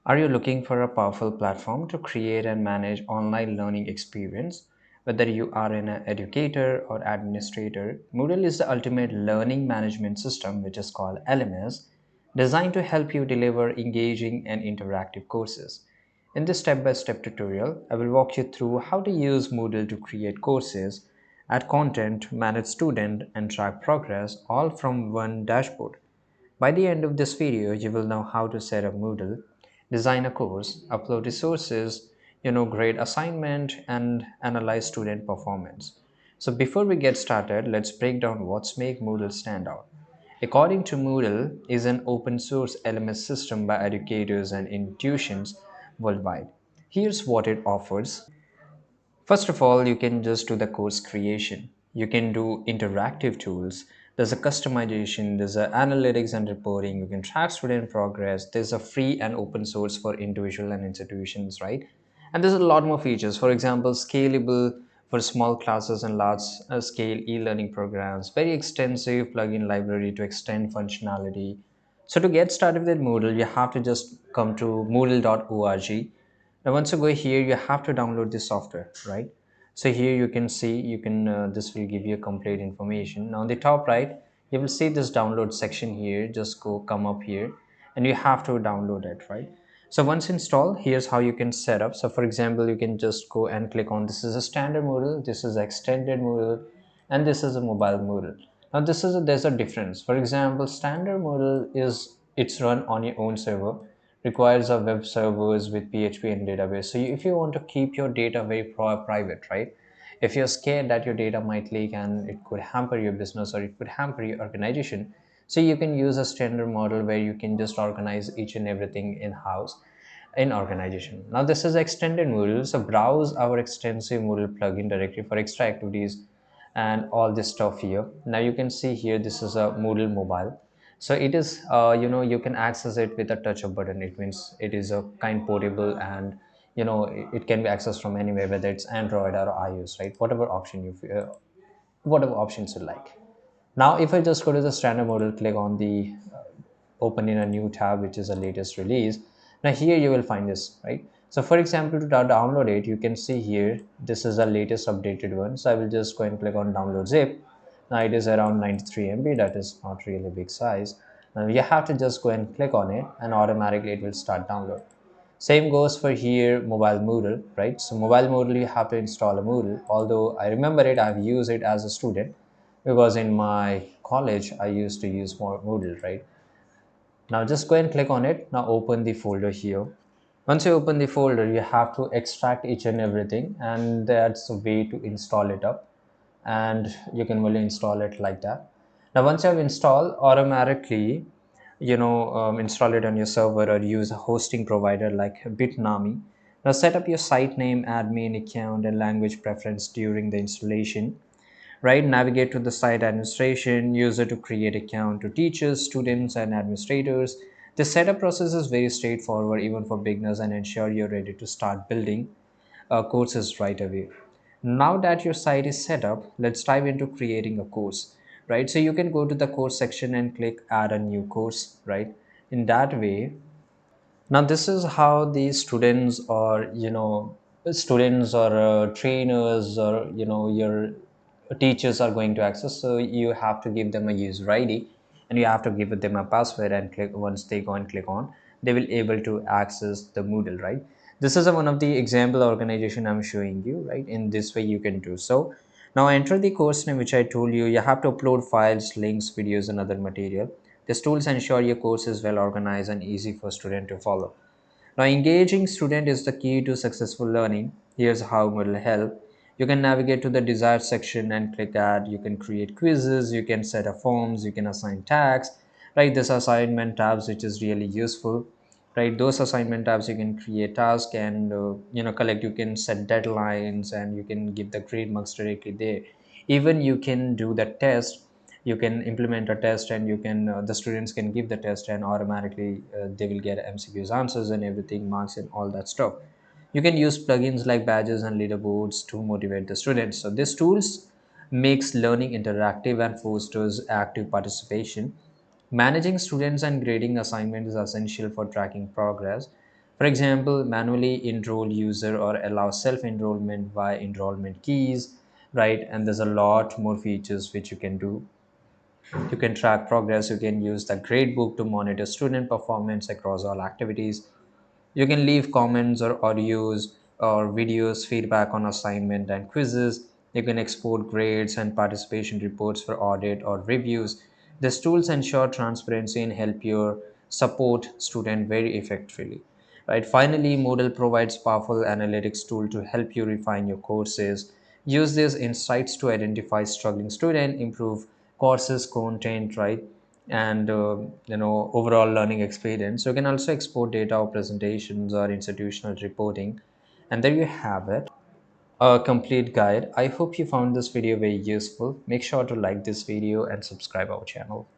Are you looking for a powerful platform to create and manage online learning experience? Whether you are an educator or administrator, Moodle is the ultimate learning management system, which is called LMS, designed to help you deliver engaging and interactive courses. In this step-by-step tutorial, I will walk you through how to use Moodle to create courses, add content, manage student, and track progress, all from one dashboard. By the end of this video, you will know how to set up Moodle, design a course, upload resources, grade assignment, and analyze student performance. So before we get started, let's break down what's make Moodle stand out. According to Moodle is an open source LMS system by educators and institutions worldwide. Here's what it offers. First of all, you can just do the course creation. You can do interactive tools. There's a customization, there's a analytics and reporting. You can track student progress. There's a free and open source for individual and institutions, right? And there's a lot more features. For example, scalable for small classes and large scale e-learning programs. Very extensive plugin library to extend functionality. So to get started with Moodle, you have to just come to moodle.org. Now once you go here, you have to download this software, right? So here you can see, this will give you complete information. Now on the top right, you will see this download section here. Just come up here and you have to download it, right? So once installed, here's how you can set up. So for example, you can just go and click on, this is a standard model, this is extended model, and this is a mobile model. Now there's a difference. For example, standard model is it's run on your own server, requires a web servers with PHP and database. So if you want to keep your data very private, right? If you're scared that your data might leak and it could hamper your business or it could hamper your organization, so you can use a standard model where you can just organize each and everything in-house in organization. Now this is extended Moodle. So browse our extensive Moodle plugin directory for extra activities and all this stuff here. Now you can see here, this is a Moodle mobile. So it is, you can access it with a touch of button. It means it is a kind portable, and it can be accessed from anywhere, whether it's Android or iOS, right? Whatever options you like. Now if I just go to the standard model, click on the open in a new tab, which is the latest release. Now here you will find this, right? So for example, to download it, you can see here, this is the latest updated one. So I will just go and click on download zip. Now it is around 93 MB, that is not really big size. Now you have to just go and click on it and automatically it will start download. Same goes for here, mobile Moodle, right? So mobile Moodle, you have to install a Moodle. Although I remember it, I've used it as a student because in my college, I used to use more Moodle, right? Now just go and click on it. Now open the folder here. Once you open the folder, you have to extract each and everything, and that's a way to install it up. And you can only install it like that. Now once you have installed, automatically install it on your server or use a hosting provider like Bitnami. Now set up your site name, admin account, and language preference during the installation, right? Navigate to the site administration, user to create account to teachers, students, and administrators. The setup process is very straightforward even for beginners, and ensure you're ready to start building courses right away. Now that your site is set up, let's dive into creating a course, right? So you can go to the course section and click add a new course, right? In that way, now this is how the students or trainers or your teachers are going to access. So you have to give them a user ID and you have to give them a password, and click once they go and click on, they will able to access the Moodle, right? This is one of the example organization I'm showing you, right? In this way you can do so. Now enter the course name, which I told you. You have to upload files, links, videos, and other material. These tools ensure your course is well organized and easy for student to follow. Now, engaging student is the key to successful learning. Here's how it will help. You can navigate to the desired section and click add. You can create quizzes, you can set up forms, you can assign tags, right? This assignment tabs, which is really useful, right? Those assignment tabs, you can create tasks and collect. You can set deadlines and you can give the grade marks directly there. Even you can do the test. You can implement a test and you can the students can give the test, and automatically they will get MCQs answers and everything, marks and all that stuff. You can use plugins like badges and leaderboards to motivate the students. So these tools makes learning interactive and fosters active participation. Managing students and grading assignments is essential for tracking progress. For example, manually enroll user or allow self-enrollment via enrollment keys, right? And there's a lot more features which you can do. You can track progress. You can use the gradebook to monitor student performance across all activities. You can leave comments or audios or videos, feedback on assignment and quizzes. You can export grades and participation reports for audit or reviews. These tools ensure transparency and help your support student very effectively. Right. Finally, Moodle provides powerful analytics tool to help you refine your courses. Use these insights to identify struggling student, improve courses content, right? And overall learning experience. You can also export data or presentations or institutional reporting, and there you have it, a complete guide. I hope you found this video very useful. Make sure to like this video and subscribe our channel.